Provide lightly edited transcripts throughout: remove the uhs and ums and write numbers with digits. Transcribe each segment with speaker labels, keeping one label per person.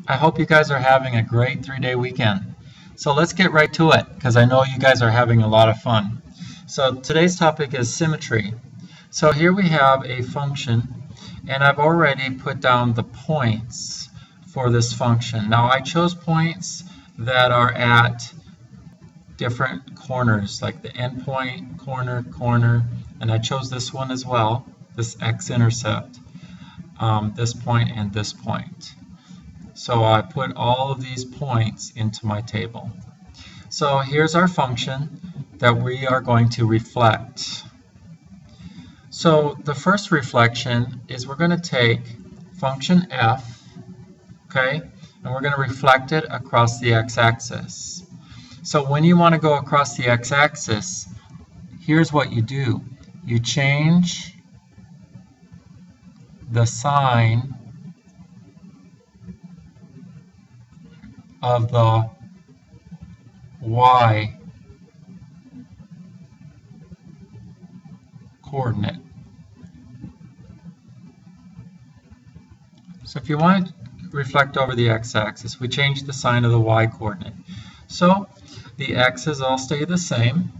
Speaker 1: I hope you guys are having a great 3-day weekend. So let's get right to it because I know you guys are having a lot of fun. So today's topic is symmetry. So here we have a function and I've already put down the points for this function. Now I chose points that are at different corners, like the endpoint, corner, and I chose this one as well, this x-intercept, this point and this point. So I put all of these points into my table. So here's our function that we are going to reflect. So the first reflection is we're going to take function f, okay, and we're going to reflect it across the x-axis. So when you want to go across the x-axis, here's what you do. You change the sign of the y coordinate. So if you want to reflect over the x-axis, we change the sign of the y coordinate. So the x's all stay the same.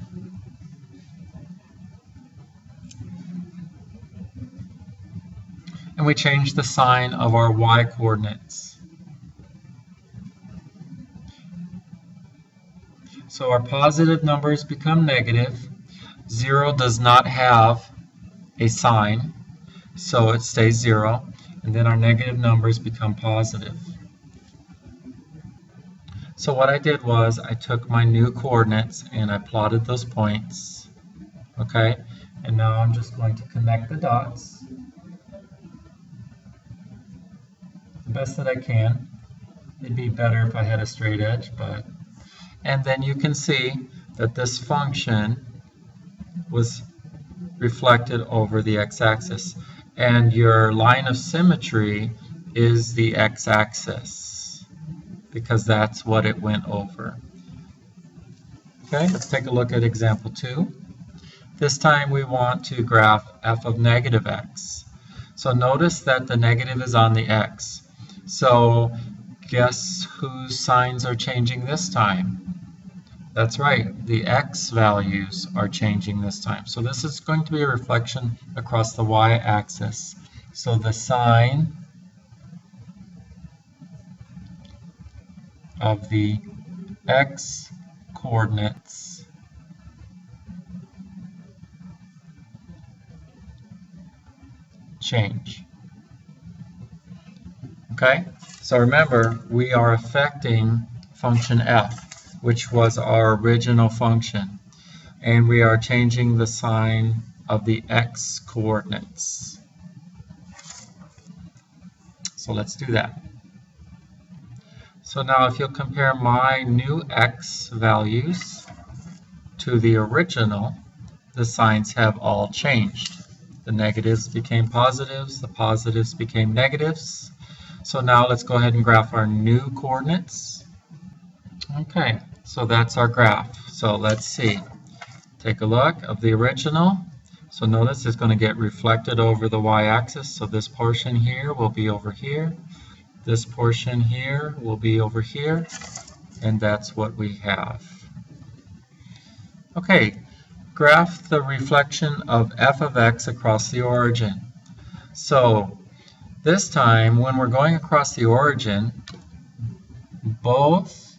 Speaker 1: And we change the sign of our y coordinates. So our positive numbers become negative. 0 does not have a sign, so it stays 0. And then our negative numbers become positive. So what I did was I took my new coordinates and I plotted those points. Okay, and now I'm just going to connect the dots the best that I can. It'd be better if I had a straight edge, but... And then you can see that this function was reflected over the x-axis. And your line of symmetry is the x-axis because that's what it went over. Okay, let's take a look at example 2. This time we want to graph f of negative x. So notice that the negative is on the x. So guess whose signs are changing this time? That's right, the x values are changing this time. So this is going to be a reflection across the y-axis. So the sign of the x coordinates change. Okay, so remember, we are affecting function f, which was our original function, and we are changing the sign of the x coordinates. So let's do that. So now if you'll compare my new x values to the original, the signs have all changed. The negatives became positives, the positives became negatives. So now let's go ahead and graph our new coordinates. Okay, so that's our graph. So let's see. Take a look of the original. So notice it's going to get reflected over the y-axis. So this portion here will be over here. This portion here will be over here. And that's what we have. Okay, graph the reflection of f of x across the origin. So this time, when we're going across the origin, both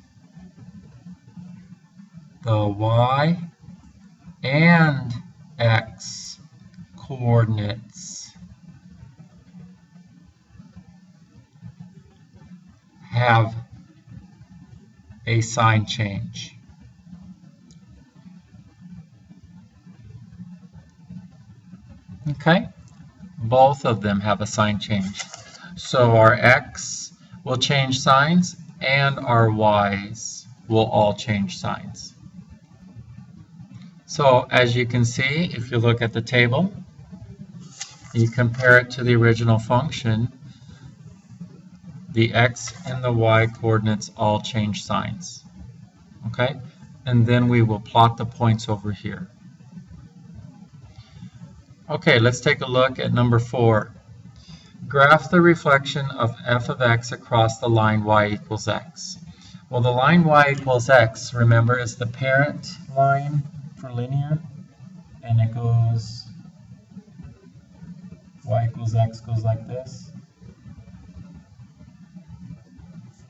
Speaker 1: the y and x coordinates have a sign change. Okay, both of them have a sign change. So our x will change signs and our y's will all change signs. So as you can see, if you look at the table, you compare it to the original function, the x and the y coordinates all change signs. Okay, and then we will plot the points over here. Okay, let's take a look at number 4. Graph the reflection of f of x across the line y equals x. Well, the line y equals x, remember, is the parent line for linear, and it goes, y equals x goes like this.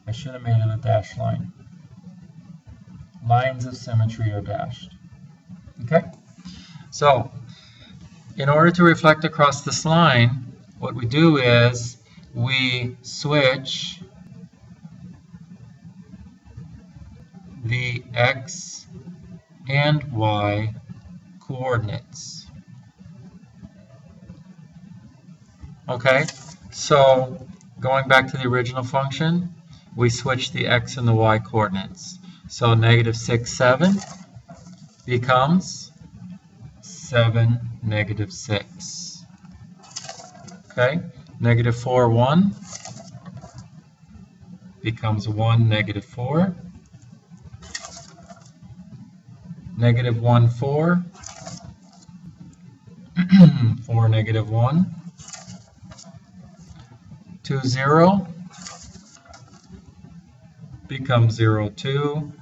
Speaker 1: I should have made it a dashed line. Lines of symmetry are dashed. Okay? So, in order to reflect across this line, what we do is we switch the x and y coordinates. Okay, so going back to the original function, we switch the x and the y coordinates. So negative 6, 7 becomes 7, negative 6. Okay, negative 4, 1 becomes 1, negative 4. Negative 1, 4. 4, negative 1. 2, 0 becomes 0, 2.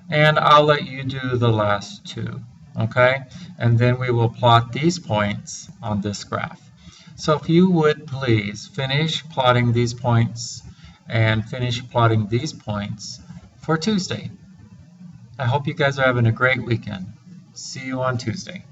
Speaker 1: And I'll let you do the last two. Okay? And then we will plot these points on this graph. So if you would please finish plotting these points and finish plotting these points for Tuesday. I hope you guys are having a great weekend. See you on Tuesday.